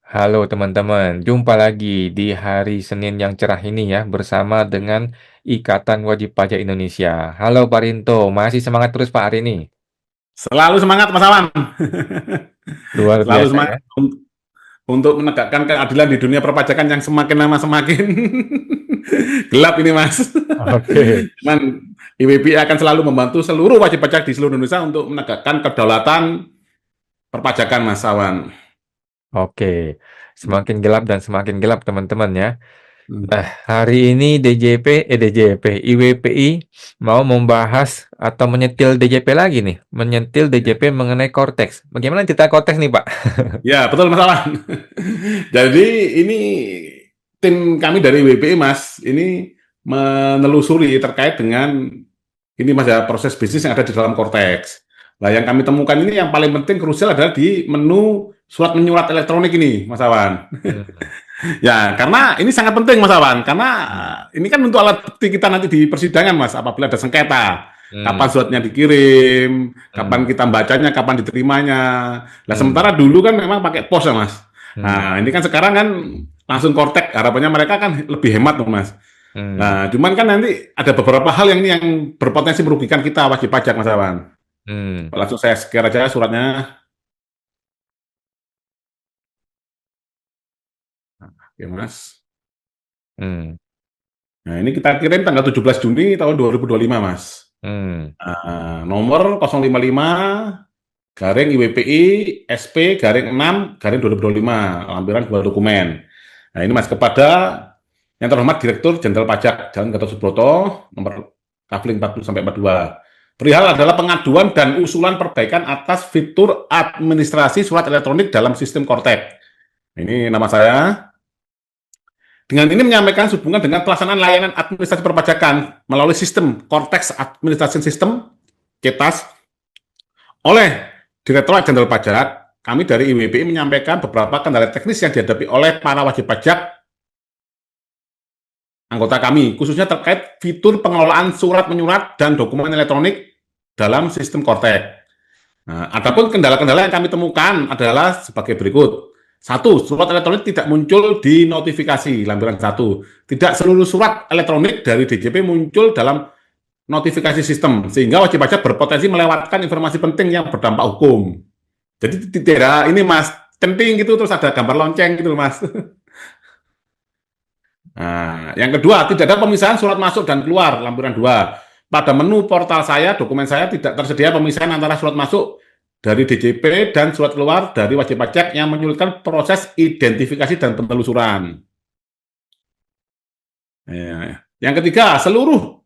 Halo teman-teman, jumpa lagi di hari Senin yang cerah ini ya, bersama dengan Ikatan Wajib Pajak Indonesia. Halo Pak Rinto, masih semangat terus Pak hari ini? Selalu semangat Mas Awan. Luar Selalu biasa semangat ya. untuk menegakkan keadilan di dunia perpajakan yang semakin lama semakin gelap ini Mas. Oke, Cuman IWPI akan selalu membantu seluruh wajib pajak di seluruh Indonesia untuk menegakkan kedaulatan perpajakan Mas Awan. oke. Semakin gelap dan semakin gelap teman-teman ya. Hmm. Nah, hari ini IWPI mau membahas atau menyetil DJP lagi nih, menyetil DJP mengenai Cortex. Bagaimana cerita Cortex nih Pak? Ya, betul Mas Awan. Jadi ini tim kami dari IWPI Mas, ini menelusuri terkait dengan ini Mas ya, proses bisnis yang ada di dalam Cortex. Nah, yang kami temukan ini yang paling penting krusial adalah di menu surat menyurat elektronik ini, Mas Awan. Hmm, Ya, karena ini sangat penting, Mas Awan. Karena hmm, ini kan untuk alat bukti kita nanti di persidangan, Mas. Apabila ada sengketa, kapan hmm, suratnya dikirim, kapan hmm, kita bacanya, kapan diterimanya. Nah, hmm, sementara dulu kan memang pakai pos ya, Mas. hmm, Nah, ini kan sekarang kan langsung kortek. Harapannya mereka kan lebih hemat, tuh, Mas. hmm, Nah, cuman kan nanti ada beberapa hal yang ini yang berpotensi merugikan kita wajib pajak, Mas Awan. hmm, Langsung saya share aja suratnya. Oke, Mas. hmm, Nah, ini kita kirim tanggal 17 Juni tahun 2025, Mas. hmm. Nomor 055 garing IWPI SP garing 6 garing 2025, lampiran 2 dokumen. Nah, ini Mas kepada yang terhormat Direktur Jenderal Pajak Jalan Gatot Subroto, nomor kafling 40 sampai 42. Perihal adalah pengaduan dan usulan perbaikan atas fitur administrasi surat elektronik dalam sistem Kortek. Ini nama saya. Dengan ini menyampaikan hubungan dengan pelaksanaan layanan administrasi perpajakan melalui sistem Cortex Administration System (KETAS) oleh Direktorat Jenderal Pajak. Kami dari IWPI menyampaikan beberapa kendala teknis yang dihadapi oleh para wajib pajak anggota kami, khususnya terkait fitur pengelolaan surat menyurat dan dokumen elektronik dalam sistem Cortex. Nah, adapun kendala-kendala yang kami temukan adalah sebagai berikut. Satu, surat elektronik tidak muncul di notifikasi lampiran satu. Tidak seluruh surat elektronik dari DJP muncul dalam notifikasi sistem, sehingga wajib pajak berpotensi melewatkan informasi penting yang berdampak hukum. Jadi tidak ini Mas, centing gitu terus ada gambar lonceng gitu Mas. Nah, yang kedua, tidak ada pemisahan surat masuk dan keluar lampiran 2. Pada menu portal saya, dokumen saya tidak tersedia pemisahan antara surat masuk dari DJP dan surat keluar dari wajib pajak yang menyulitkan proses identifikasi dan penelusuran. Ya. Yang ketiga, seluruh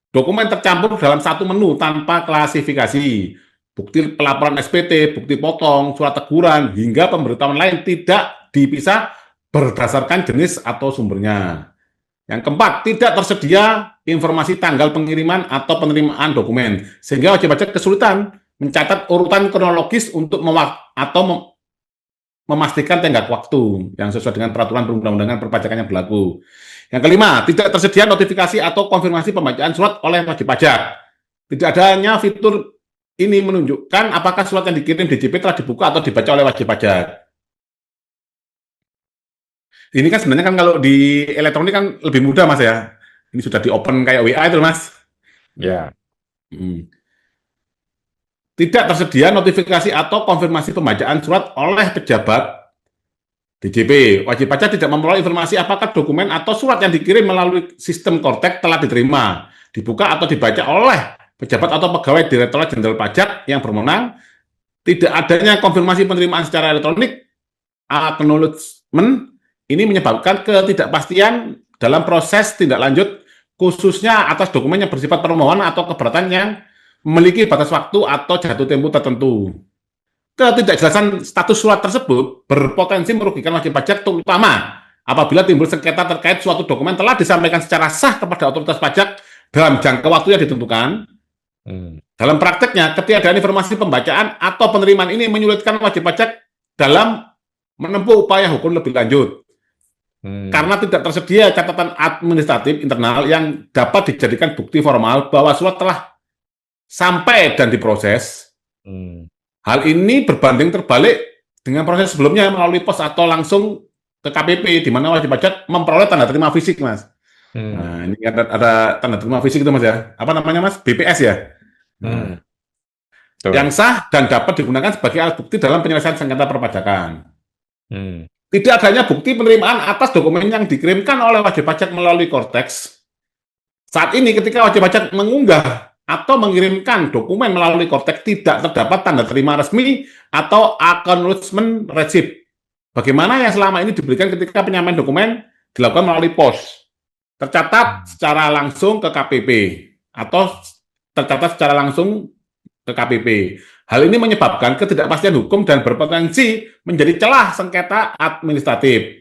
dokumen tercampur dalam satu menu tanpa klasifikasi. Bukti pelaporan SPT, bukti potong, surat teguran, hingga pemberitahuan lain tidak dipisah berdasarkan jenis atau sumbernya. Yang keempat, tidak tersedia informasi tanggal pengiriman atau penerimaan dokumen, sehingga wajib pajak kesulitan mencatat urutan kronologis untuk memastikan tenggat waktu yang sesuai dengan peraturan perundang-undangan perpajakan yang berlaku. Yang kelima, tidak tersedia notifikasi atau konfirmasi pembacaan surat oleh wajib pajak. Tidak adanya fitur ini menunjukkan apakah surat yang dikirim DJP telah dibuka atau dibaca oleh wajib pajak. Ini kan sebenarnya kan kalau di elektronik kan lebih mudah Mas ya. Ini sudah di open kayak WA itu Mas. Ya, Hmm. Tidak tersedia notifikasi atau konfirmasi pembacaan surat oleh pejabat DJP. Wajib pajak tidak memperoleh informasi apakah dokumen atau surat yang dikirim melalui sistem Kortek telah diterima, dibuka atau dibaca oleh pejabat atau pegawai Direktorat Jenderal Pajak yang berwenang. Tidak adanya konfirmasi penerimaan secara elektronik, acknowledgement, ini menyebabkan ketidakpastian dalam proses tindak lanjut, khususnya atas dokumen yang bersifat permohonan atau keberatan yang memiliki batas waktu atau jatuh tempo tertentu. Ketidakjelasan status surat tersebut berpotensi merugikan wajib pajak, terutama apabila timbul sengketa terkait suatu dokumen telah disampaikan secara sah kepada otoritas pajak dalam jangka waktu yang ditentukan. hmm, Dalam prakteknya, ketiadaan informasi pembacaan atau penerimaan ini menyulitkan wajib pajak dalam menempuh upaya hukum lebih lanjut. hmm, Karena tidak tersedia catatan administratif internal yang dapat dijadikan bukti formal bahwa surat telah sampai dan diproses. hmm. Hal ini berbanding terbalik dengan proses sebelumnya melalui pos atau langsung ke KPP, di mana wajib pajak memperoleh tanda terima fisik, Mas. Hmm. Nah, ini ada tanda terima fisik itu, Mas ya. Apa namanya, Mas? BPS ya. Hmm. Nah, yang Betul. sah dan dapat digunakan sebagai alat bukti dalam penyelesaian sengketa perpajakan. Hmm. Tidak adanya bukti penerimaan atas dokumen yang dikirimkan oleh wajib pajak melalui Cortex. Saat ini ketika wajib pajak mengunggah atau mengirimkan dokumen melalui Cortex tidak terdapat tanda terima resmi atau acknowledgement receipt. Bagaimana yang selama ini diberikan ketika penyampaian dokumen dilakukan melalui pos, tercatat Hmm. secara langsung ke KPP atau tercatat secara langsung ke KPP. Hal ini menyebabkan ketidakpastian hukum dan berpotensi menjadi celah sengketa administratif.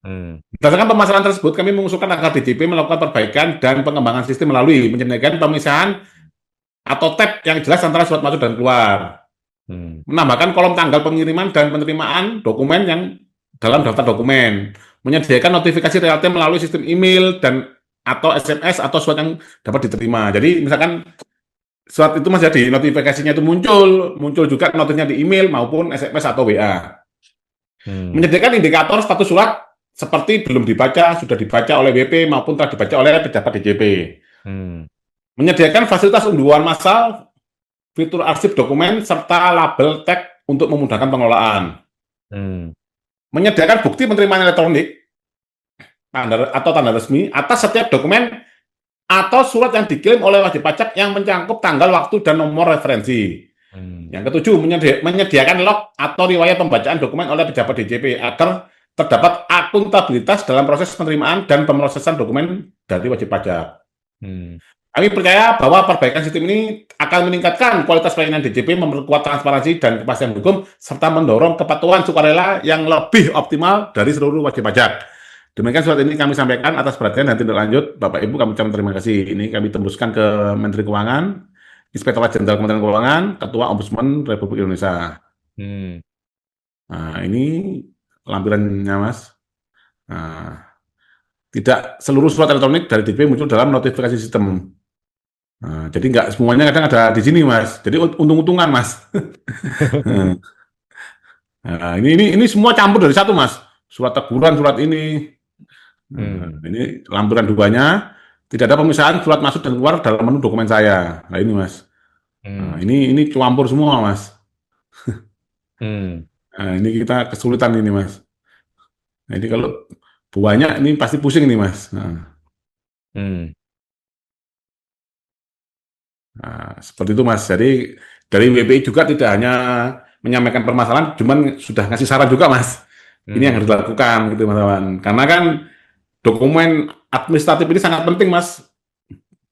Hmm. Berdasarkan permasalahan tersebut, kami mengusulkan agar DJP melakukan perbaikan dan pengembangan sistem melalui menyediakan pemisahan atau tab yang jelas antara surat masuk dan keluar. Hmm. Menambahkan kolom tanggal pengiriman dan penerimaan dokumen yang dalam daftar dokumen. Menyediakan notifikasi real time melalui sistem email dan atau SMS atau surat yang dapat diterima. Jadi misalkan surat itu Mas jadi notifikasinya itu muncul juga notifnya di email maupun SMS atau WA. Hmm. Menyediakan indikator status surat seperti belum dibaca, sudah dibaca oleh WP maupun telah dibaca oleh pejabat DJP. Hmm. Menyediakan fasilitas unduhan massal, fitur arsip dokumen, serta label tag untuk memudahkan pengelolaan. Hmm. Menyediakan bukti penerimaan elektronik atau tanda resmi atas setiap dokumen atau surat yang dikirim oleh wajib pajak yang mencangkup tanggal, waktu, dan nomor referensi. Hmm. Yang ketujuh, menyediakan log atau riwayat pembacaan dokumen oleh pejabat DJP agar terdapat akuntabilitas dalam proses penerimaan dan pemrosesan dokumen dari wajib pajak. Hmm. Kami percaya bahwa perbaikan sistem ini akan meningkatkan kualitas pelayanan DJP, memperkuat transparansi dan kepastian hukum, serta mendorong kepatuhan sukarela yang lebih optimal dari seluruh wajib pajak. Demikian surat ini kami sampaikan atas perhatian dan tindak lanjut. Bapak Ibu kami ucapkan terima kasih. Ini kami tembuskan ke Menteri Keuangan, Inspektorat Jenderal Kementerian Keuangan, Ketua Ombudsman Republik Indonesia. Hmm. Nah, ini lampirannya, Mas. Nah, tidak seluruh surat elektronik dari DJP muncul dalam notifikasi sistem. Nah, jadi nggak semuanya kadang ada di sini, Mas. Jadi untung-untungan, Mas. Nah, ini semua campur dari satu, Mas. Surat teguran, surat ini. Nah, Hmm. ini lampiran duanya. Tidak ada pemisahan surat masuk dan keluar dalam menu dokumen saya. Nah, ini, Mas. Nah, Hmm. ini campur semua, Mas. Hmm. Nah, ini kita kesulitan ini, Mas. Nah, ini kalau banyak ini pasti pusing nih, Mas. Hmm. Nah, seperti itu, Mas. Jadi dari WPI juga tidak hanya menyampaikan permasalahan, cuman sudah ngasih saran juga, Mas. Ini yang Hmm. harus dilakukan, gitu, Mas Awan. Karena kan dokumen administratif ini sangat penting, Mas,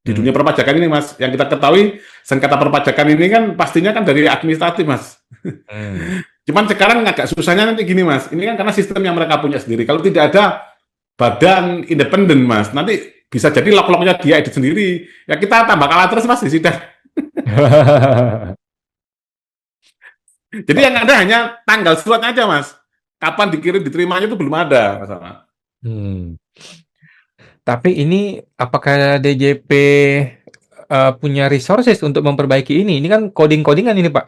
di Hmm. dunia perpajakan ini, Mas. Yang kita ketahui, sengketa perpajakan ini kan pastinya kan dari administratif, Mas. Hmm. Cuman sekarang agak susahnya nanti gini, Mas. Ini kan karena sistem yang mereka punya sendiri. Kalau tidak ada badan independen, Mas, nanti bisa jadi log-lognya dia edit sendiri. Ya kita tambah kalah terus, Mas, di sidang. Jadi yang ada hanya tanggal suratnya aja, Mas. Kapan dikirim diterimanya itu belum ada, Mas. Hmm. Tapi ini apakah DJP punya resources untuk memperbaiki ini? Ini kan coding-codingan ini, Pak.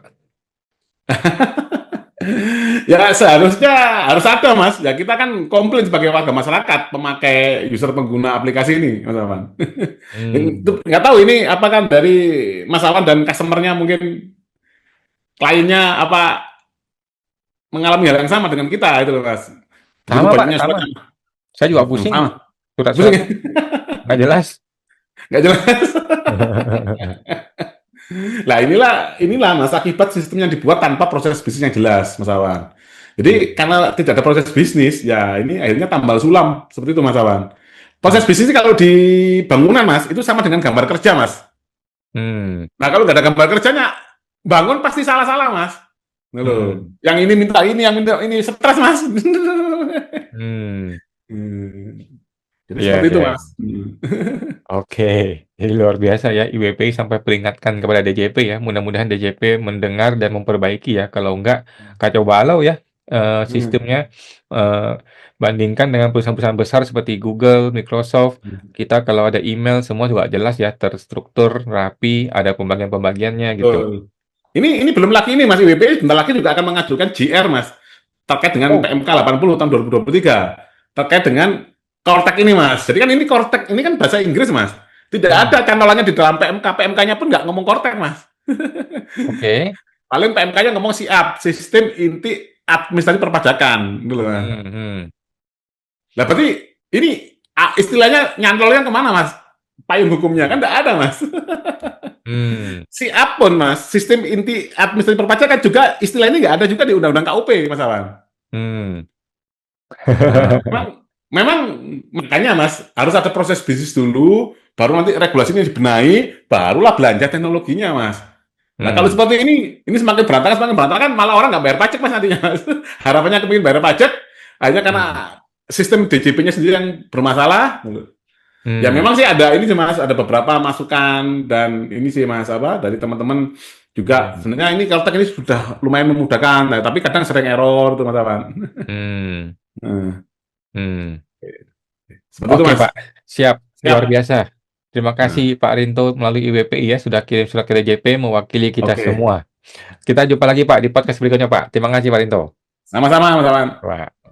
Ya seharusnya harus ada, Mas. Ya kita kan komplain sebagai warga masyarakat pemakai user pengguna aplikasi ini, Mas Awan. Itu Hmm. nggak tahu ini apakah dari Mas Awan dan customer-nya mungkin kliennya apa mengalami hal yang sama dengan kita itu loh, Mas. Begitu Sama, Pak, banyaknya sama. suratnya. Saya juga pusing Sama. Pusing ya? surat-suratnya. Nggak jelas. Nggak jelas. Nah inilah Mas akibat sistem yang dibuat tanpa proses bisnis yang jelas, Mas Awan. Jadi karena tidak ada proses bisnis, ya ini akhirnya tambal sulam seperti itu, Mas Awan. Proses Hmm. bisnis kalau di bangunan, Mas, itu sama dengan gambar kerja, Mas. Hmm. Nah kalau nggak ada gambar kerjanya, bangun pasti salah-salah, Mas. Nah, loh. Hmm. Yang ini minta ini, yang minta ini, stres, Mas. Hmm. Jadi Iya, seperti itu, iya. Mas. Oke, jadi luar biasa ya IWPI sampai peringatkan kepada DJP ya. Mudah-mudahan DJP mendengar dan memperbaiki ya. Kalau enggak kacau balau ya sistemnya. Bandingkan dengan perusahaan-perusahaan besar seperti Google, Microsoft. Kita kalau ada email semua juga jelas ya, terstruktur, rapi, ada pembagian-pembagiannya gitu. Betul. ini belum lagi ini Mas, IWP bentar lagi juga akan mengajukan JR Mas, terkait dengan Oh, PMK 80 tahun 2023, terkait dengan Kortek ini Mas. Jadi kan ini Kortek ini kan bahasa Inggris Mas. Tidak hmm, ada cantolannya di dalam PMK. PMK-nya pun nggak ngomong Kortek Mas. oke. Paling PMK-nya ngomong SIAP, Sistem Inti Administrasi Perpajakan, gitu loh Mas. Hmm, hmm, Nah, berarti ini istilahnya nyantolnya kemana Mas? Payung hukumnya kan nggak ada Mas. hmm, SIAP pun Mas, Sistem Inti Administrasi Perpajakan juga istilah ini nggak ada juga di Undang-Undang KUP Mas Awan. hmm. Nah, memang makanya Mas harus ada proses bisnis dulu, baru nanti regulasinya dibenahi, barulah belanja teknologinya Mas. Nah kalau Hmm, seperti ini semakin berantakan, malah orang nggak bayar pajak Mas nantinya Mas. Harapannya kepingin bayar pajak, hanya karena hmm, sistem DJP-nya sendiri yang bermasalah. Ya hmm, memang sih ada ini sih Mas, ada beberapa masukan dan ini sih Mas apa dari teman-teman juga hmm, sebenarnya ini kalau ini sudah lumayan memudahkan, nah, tapi kadang sering error tuh Mas Awan. hmm, Nah, hmm. seperti itu Oke, Mas. Pak. Siap. Siap. Luar biasa. Terima kasih Nah, Pak Rinto melalui IWPI ya sudah kirim surat ke DJP mewakili kita oke. semua. Kita jumpa lagi Pak di podcast berikutnya Pak. Terima kasih Pak Rinto. Sama-sama, Mas Awan. Pak.